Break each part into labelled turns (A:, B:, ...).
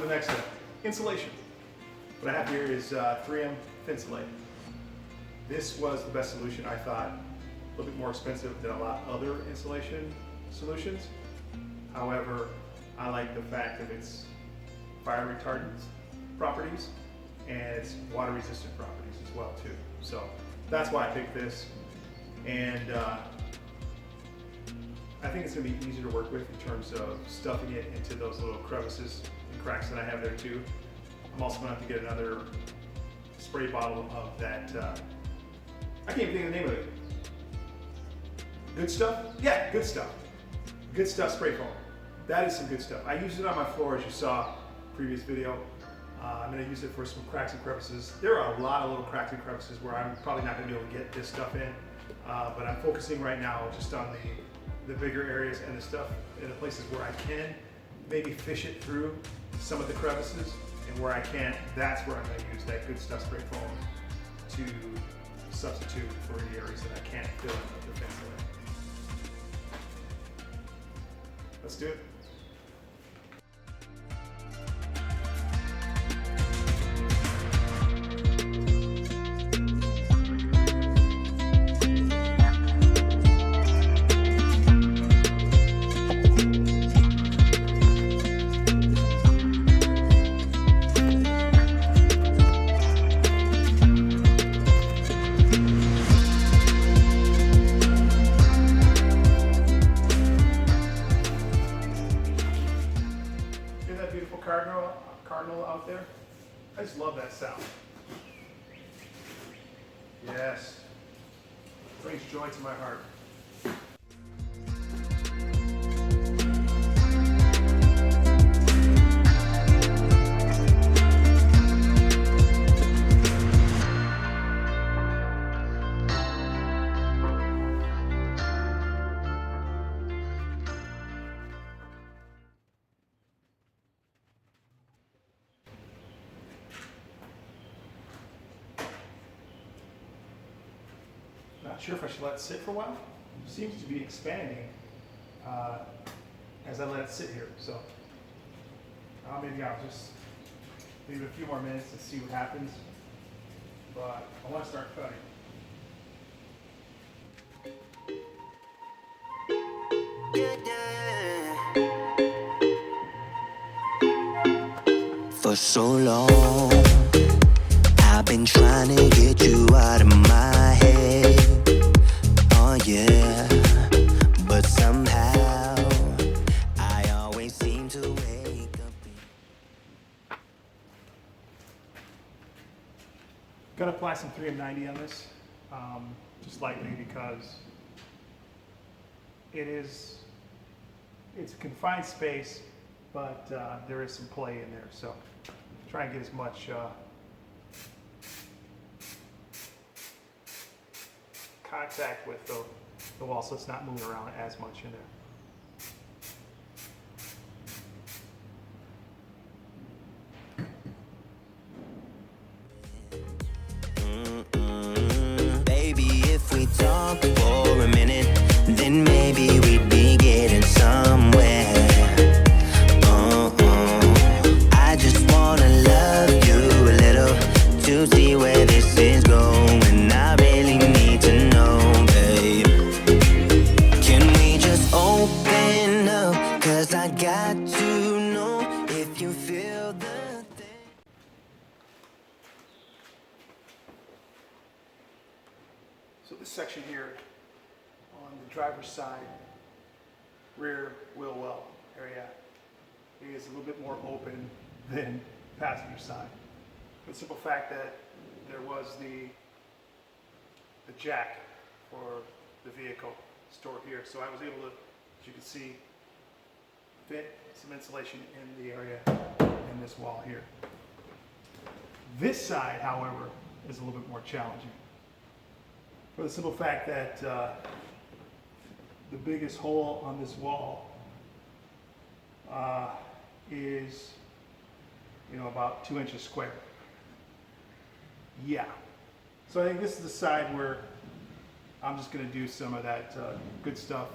A: the next step, insulation. What I have here is 3M Thinsulate. This was the best solution, I thought. A little bit more expensive than a lot of other insulation solutions. However, I like the fact of its fire retardant properties and its water resistant properties as well too. So that's why I picked this. And I think it's going to be easier to work with in terms of stuffing it into those little crevices and cracks that I have there too. I'm also going to have to get another spray bottle of that, I can't even think of the name of it. Good Stuff? Yeah, Good Stuff. Good Stuff spray foam. That is some good stuff. I used it on my floor as you saw previous video. I'm going to use it for some cracks and crevices. There are a lot of little cracks and crevices where I'm probably not going to be able to get this stuff in, but I'm focusing right now just on the bigger areas and the stuff in the places where I can maybe fish it through some of the crevices, and where I can't, that's where I'm going to use that Good Stuff spray foam to substitute for the areas that I can't fill in with the Thinsulate. Let's do it. Cardinal out there. I just love that sound. Yes. Brings joy to my heart. Not sure if I should let it sit for a while. It seems to be expanding as I let it sit here. So maybe I'll just leave it a few more minutes and see what happens. But I want to start cutting.
B: For so long, I've been trying to get you out of my head. Oh yeah, but somehow I always seem to wake up.
A: Gonna apply some 3M90 on this, just lightly, because it's a confined space, but there is some play in there. So try and get as much contact with the wall so it's not moving around as much in there.
B: Baby, if we talk for a minute, then maybe we'd be getting somewhere. I just wanna love you a little to see where this is going. I really need to know, babe. Can we just open up? 'Cause I got to know if you feel the thing.
A: So this section here on the driver's side, rear wheel well area, is a little bit more open than passenger side. For the simple fact that there was the jack for the vehicle stored here. So I was able to, as you can see, fit some insulation in the area in this wall here. This side, however, is a little bit more challenging. For the simple fact that the biggest hole on this wall is, about 2 inches square. Yeah. So I think this is the side where I'm just going to do some of that Good Stuff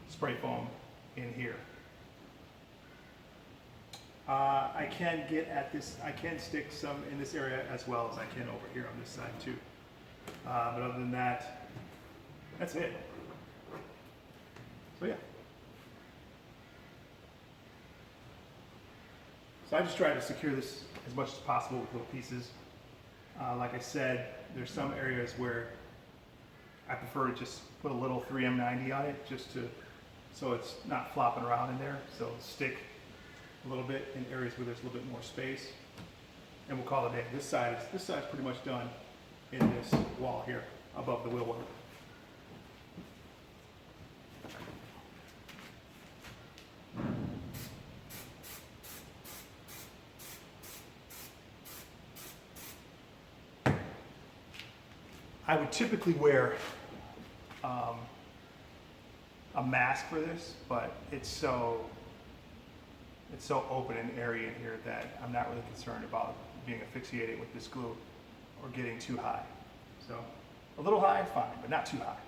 A: spray foam in here. I can get at this, I can stick some in this area as well as I can over here on this side too. But other than that, that's it. So yeah. So I just try to secure this as much as possible with little pieces. Like I said, there's some areas where I prefer to just put a little 3M90 on it just to, so it's not flopping around in there. So it'll stick a little bit in areas where there's a little bit more space. And we'll call it a day. This side's pretty much done in this wall here above the wheel well. I would typically wear a mask for this, but it's so open and airy in here that I'm not really concerned about being asphyxiated with this glue or getting too high. So a little high, fine, but not too high.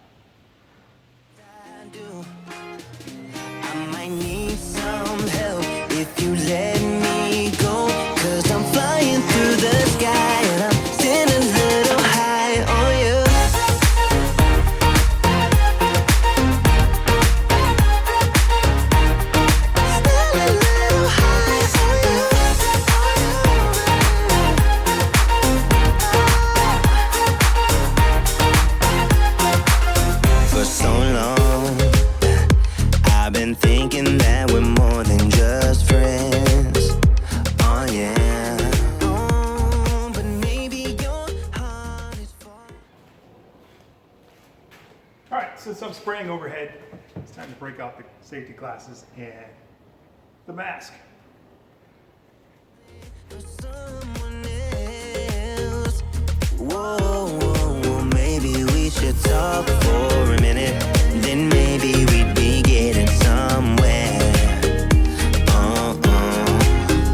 B: I might need some help if you let me go, 'cause I'm flying through the sky and I'm sitting a little high on you. Still a little high on you. For so long I've been thinking that we're more than just friends. Oh yeah. Oh, but maybe your heart is far.
A: All right, since I'm spraying overhead, it's time to break out the safety glasses and the mask.
B: For someone else. Whoa, whoa, whoa, maybe we should talk for a minute. Then maybe we'd be getting somewhere.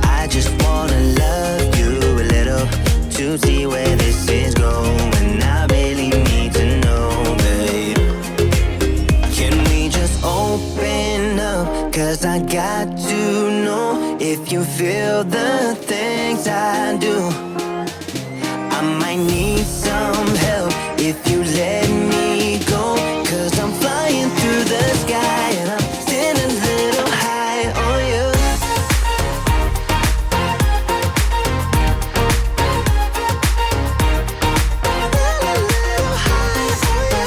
B: I just wanna love you a little to see where this is going. I really need to know, babe. Can we just open up? 'Cause I got to know if you feel the things I do. I might need some help if you let me go, 'cause I'm flying through the sky and I'm sitting a little high on you. Still a little high on you.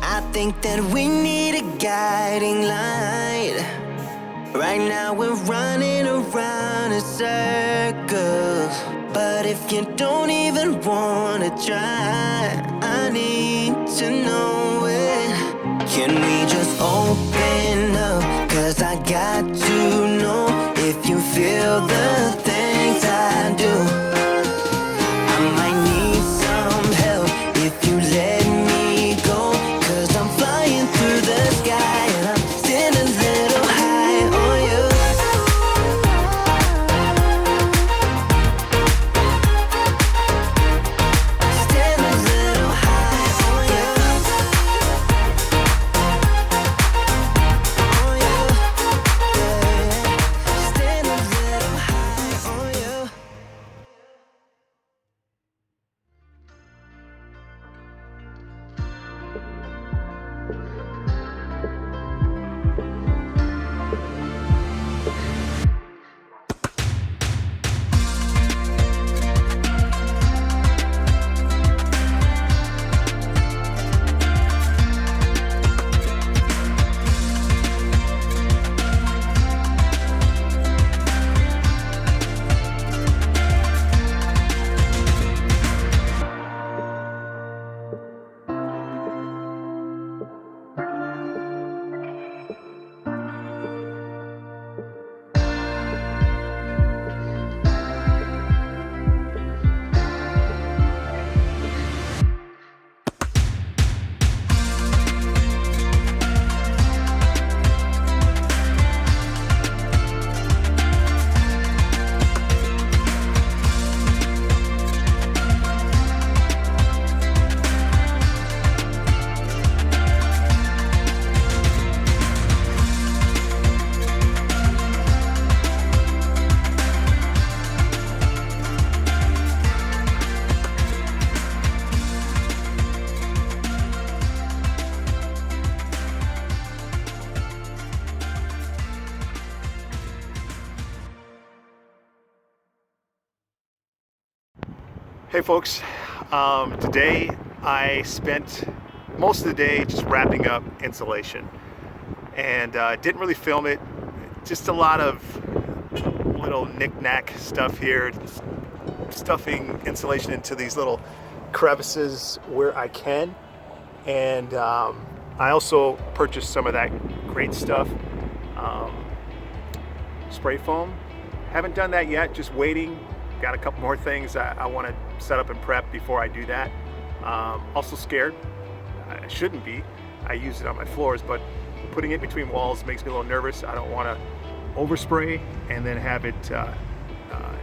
B: I think that we need a guiding light. Right now we're running around in circles, but if you don't even wanna try, I need to know it. Can we just open up? 'Cause I got to know if you feel the things I do. I might need some help if you let me go, 'cause I'm flying through the sky and I'm sitting a little high on you. Sitting a little high on you. On you. Yeah. Sitting a little high.
A: Hey folks, today I spent most of the day just wrapping up insulation, and didn't really film it. Just a lot of little knick-knack stuff here, stuffing insulation into these little crevices where I can. And I also purchased some of that great stuff, spray foam. Haven't done that yet, just waiting. Got a couple more things I want to set up and prep before I do that. Also scared. I shouldn't be. I use it on my floors, but putting it between walls makes me a little nervous. I don't want to overspray and then have it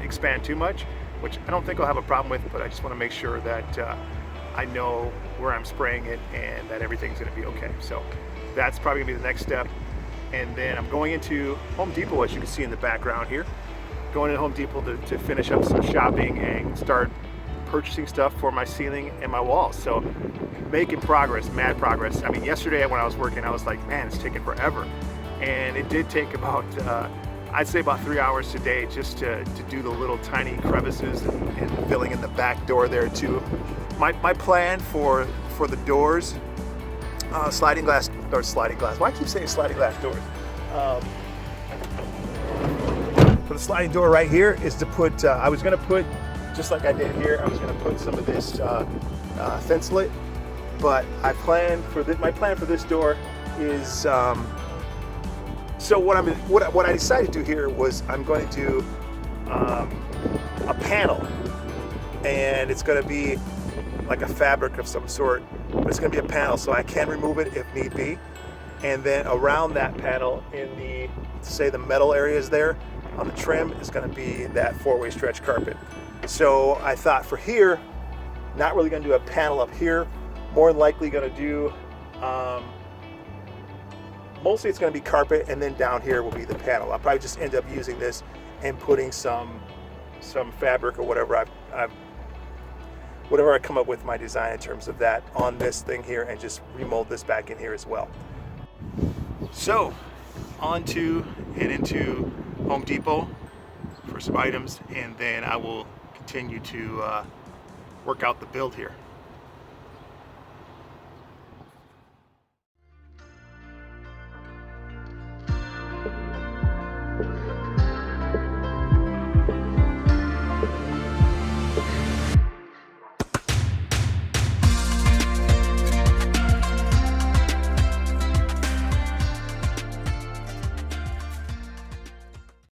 A: expand too much, which I don't think I'll have a problem with, but I just want to make sure that I know where I'm spraying it and that everything's going to be okay. So that's probably going to be the next step. And then I'm going into Home Depot, as you can see in the background here. Going to Home Depot to finish up some shopping and start purchasing stuff for my ceiling and my walls. So making progress, mad progress. I mean, yesterday when I was working, I was like, man, it's taking forever. And it did take about, I'd say about 3 hours today just to do the little tiny crevices and filling in the back door there too. My plan for the doors, sliding glass. Why do I keep saying sliding glass doors? For the sliding door right here is to put, I was gonna put, just like I did here, I was gonna put some of this Thinsulate, but my plan for this door is, so what I decided to do here was I'm going to do a panel, and it's gonna be like a fabric of some sort, but it's gonna be a panel so I can remove it if need be. And then around that panel in the, say the metal areas there, on the trim is going to be that 4-way stretch carpet. So I thought for here, not really going to do a panel up here, more than likely going to do, mostly it's going to be carpet, and then down here will be the panel. I'll probably just end up using this and putting some fabric or whatever whatever I come up with my design in terms of that on this thing here, and just remold this back in here as well. So onto and into Home Depot for some items, and then I will continue to work out the build here.